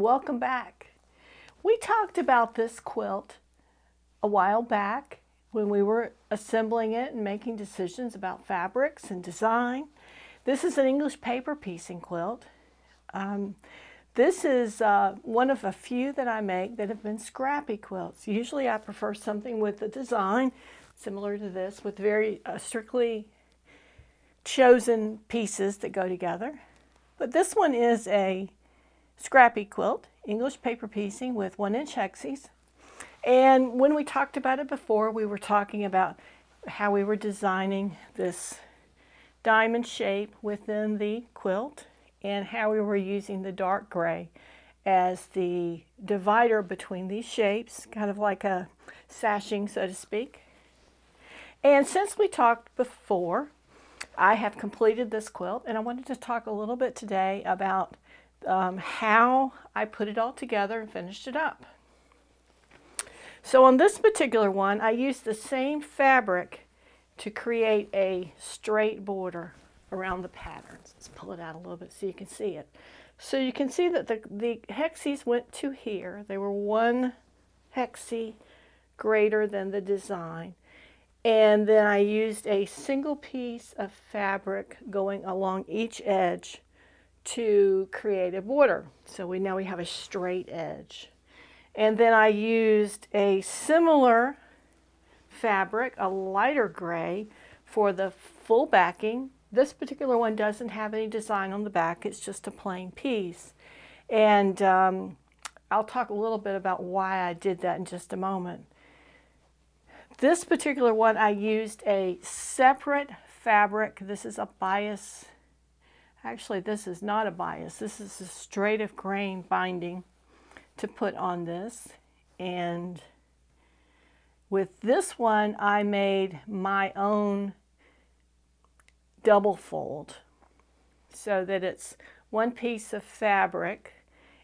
welcome back. We talked about this quilt a while back when we were assembling it and making decisions about fabrics and design. This is an English paper piecing quilt. This is one of a few that I make that have been scrappy quilts. Usually I prefer something with a design similar to this with very strictly chosen pieces that go together. But this one is a scrappy quilt, English paper piecing with 1-inch hexies. And when we talked about it before, we were talking about how we were designing this diamond shape within the quilt and how we were using the dark gray as the divider between these shapes, kind of like a sashing, so to speak. And since we talked before, I have completed this quilt, and I wanted to talk a little bit today about how I put it all together and finished it up. So on this particular one, I used the same fabric to create a straight border around the patterns. Let's pull it out a little bit so you can see it. So you can see that the hexies went to here. They were 1 hexie greater than the design. And then I used a single piece of fabric going along each edge to create a border. So now we have a straight edge. And then I used a similar fabric, a lighter gray, for the full backing. This particular one doesn't have any design on the back, it's just a plain piece. And I'll talk a little bit about why I did that in just a moment. This particular one, I used a separate fabric. This is a bias. Actually, this is not a bias. This is a straight of grain binding to put on this. And with this one, I made my own double fold so that it's one piece of fabric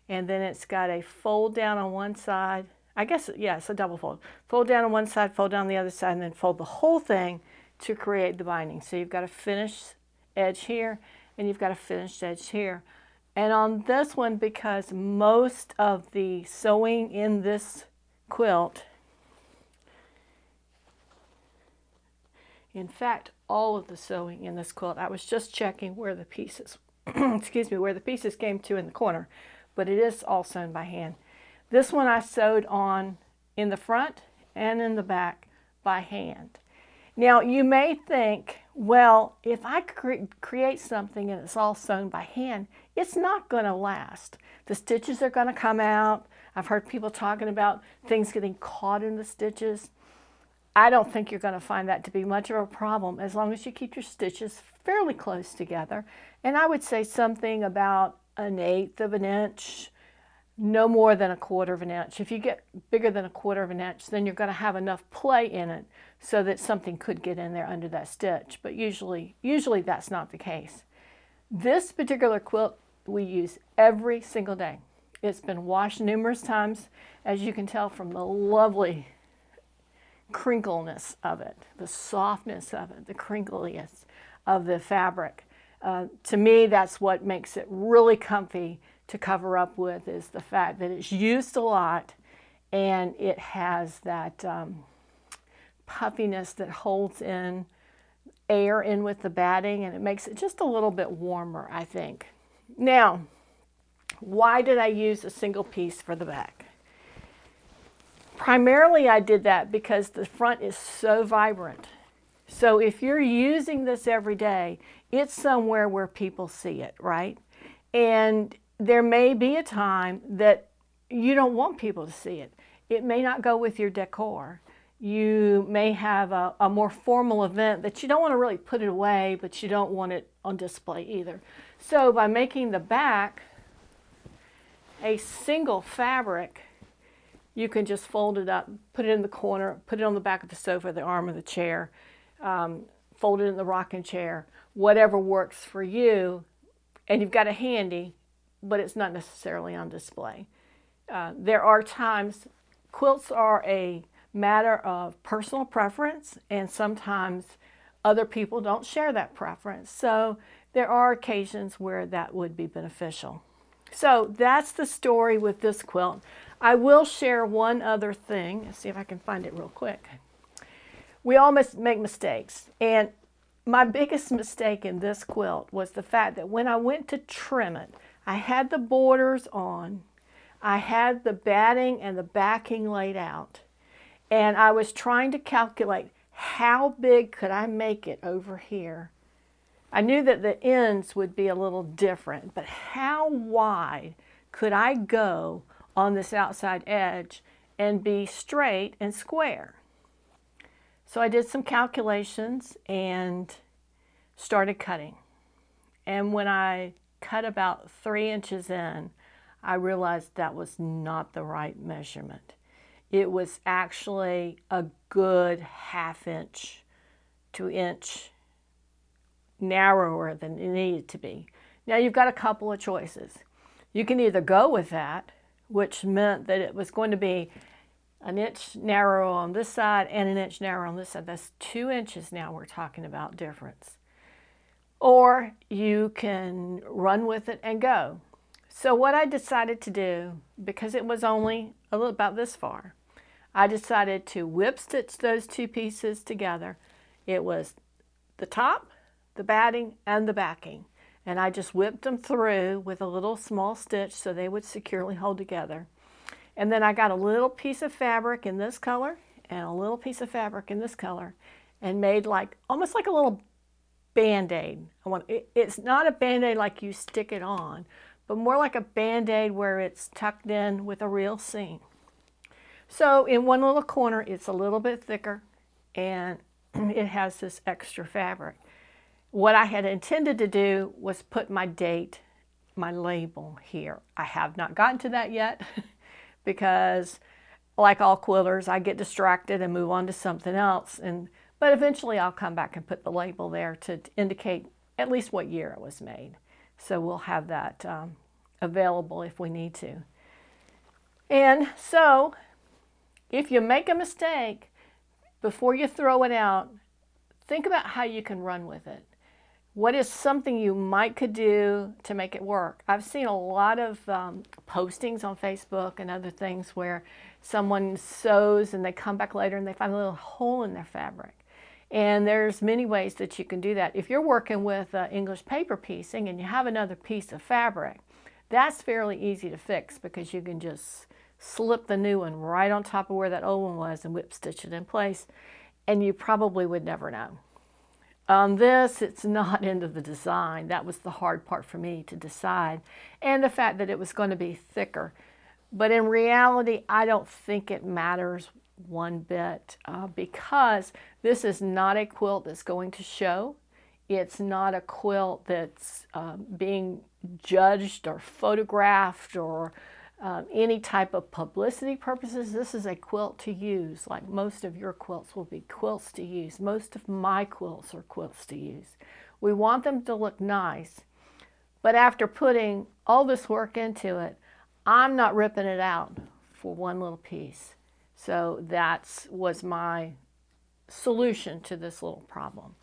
and then it's got a fold down on one side. I guess, yeah, it's a double fold. Fold down on one side, fold down the other side, and then fold the whole thing to create the binding. So you've got a finished edge here, and you've got a finished edge here. And on this one, because most of the sewing in this quilt, in fact, all of the sewing in this quilt, I was just checking where the pieces, excuse me, where the pieces came to in the corner, but it is all sewn by hand. This one I sewed on in the front and in the back by hand. Now you may think, well, if I create something and it's all sewn by hand, it's not going to last. The stitches are going to come out. I've heard people talking about things getting caught in the stitches. I don't think you're going to find that to be much of a problem as long as you keep your stitches fairly close together. And I would say something about 1/8 of an inch, no more than 1/4 of an inch. If you get bigger than 1/4 of an inch, then you're going to have enough play in it so that something could get in there under that stitch. But usually that's not the case. This particular quilt we use every single day. It's been washed numerous times, as you can tell from the lovely crinkleness of it, the softness of it, the crinkliness of the fabric. To me, that's what makes it really comfy to cover up with, is the fact that it's used a lot and it has that puffiness that holds in air in with the batting, and it makes it just a little bit warmer, I think. Now, why did I use a single piece for the back? Primarily I did that because the front is so vibrant. So if you're using this every day, it's somewhere where people see it, right? And there may be a time that you don't want people to see it. It may not go with your decor. You may have a more formal event that you don't want to really put it away, but you don't want it on display either. So by making the back a single fabric, you can just fold it up, put it in the corner, put it on the back of the sofa, the arm of the chair, fold it in the rocking chair, whatever works for you, and you've got it handy, but it's not necessarily on display. There are times, quilts are a matter of personal preference, and sometimes other people don't share that preference. So there are occasions where that would be beneficial. So that's the story with this quilt. I will share one other thing. Let's see if I can find it real quick. We all make mistakes, and my biggest mistake in this quilt was the fact that when I went to trim it, I had the borders on, I had the batting and the backing laid out, and I was trying to calculate how big could I make it over here. I knew that the ends would be a little different, but how wide could I go on this outside edge and be straight and square? So I did some calculations and started cutting. And when I cut about 3 inches in, I realized that was not the right measurement. It was actually a good 1/2 inch to inch narrower than it needed to be. Now you've got a couple of choices. You can either go with that, which meant that it was going to be 1 inch narrow on this side and 1 inch narrow on this side. That's 2 inches now we're talking about difference. Or you can run with it and go. So what I decided to do, because it was only a little about this far, I decided to whip stitch those two pieces together. It was the top, the batting, and the backing. And I just whipped them through with a little small stitch so they would securely hold together. And then I got a little piece of fabric in this color and a little piece of fabric in this color and made almost like a little Band-Aid. It's not a Band-Aid like you stick it on, but more like a Band-Aid where it's tucked in with a real seam. So in one little corner it's a little bit thicker and it has this extra fabric. What I had intended to do was put my date, my label here. I have not gotten to that yet because like all quilters, I get distracted and move on to something else. But eventually I'll come back and put the label there to indicate at least what year it was made. So we'll have that available if we need to. And so if you make a mistake, before you throw it out, think about how you can run with it. What is something you could do to make it work? I've seen a lot of postings on Facebook and other things where someone sews and they come back later and they find a little hole in their fabric. And there's many ways that you can do that. If you're working with English paper piecing and you have another piece of fabric, that's fairly easy to fix because you can just slip the new one right on top of where that old one was and whip stitch it in place, and you probably would never know. On this, it's not into the design. That was the hard part for me to decide, and the fact that it was going to be thicker. But in reality, I don't think it matters one bit because this is not a quilt that's going to show. It's not a quilt that's being judged or photographed or any type of publicity purposes. This is a quilt to use, like most of your quilts will be quilts to use. Most of my quilts are quilts to use. We want them to look nice, but after putting all this work into it, I'm not ripping it out for one little piece. So that was my solution to this little problem.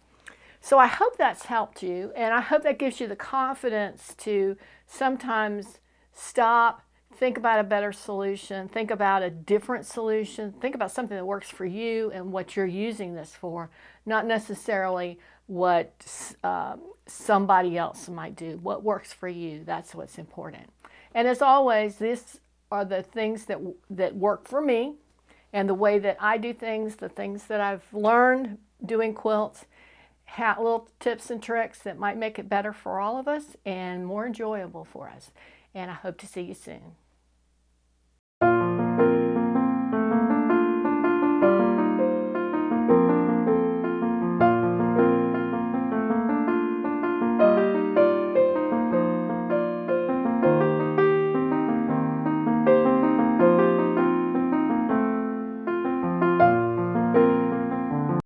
So I hope that's helped you, and I hope that gives you the confidence to sometimes stop, think about a better solution, think about a different solution, think about something that works for you and what you're using this for, not necessarily what somebody else might do. What works for you, that's what's important. And as always, these are the things that work for me and the way that I do things, the things that I've learned doing quilts, little tips and tricks that might make it better for all of us and more enjoyable for us. And I hope to see you soon.